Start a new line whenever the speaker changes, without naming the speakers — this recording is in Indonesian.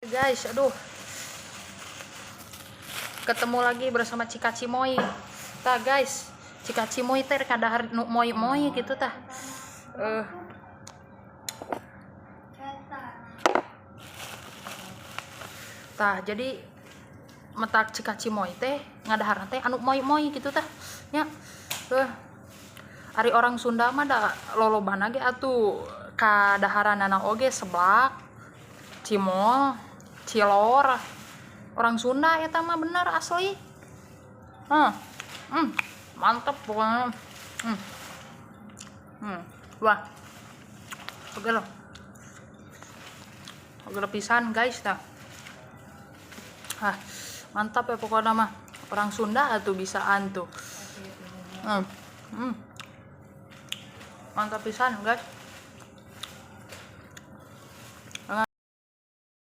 Guys, aduh, ketemu lagi bersama Cika Cimoy. Tah guys, Cika Cimoy teh kadahar nu moy-moy gitu tah. Tah jadi metak Cika Cimoy teh ngadahar teh anu moy-moy gitu tah. Nya. Ari orang Sunda mah da lolobana ge atuh kadaharanana oge seblak, cimol, cilor. Orang Sunda eta mah bener asli. Mantep pokoknya. Wah. Oke loh. Oke pisan guys dah. Mantap ya pokoknya mah. Orang Sunda atuh bisaan tuh. Mantap pisan guys.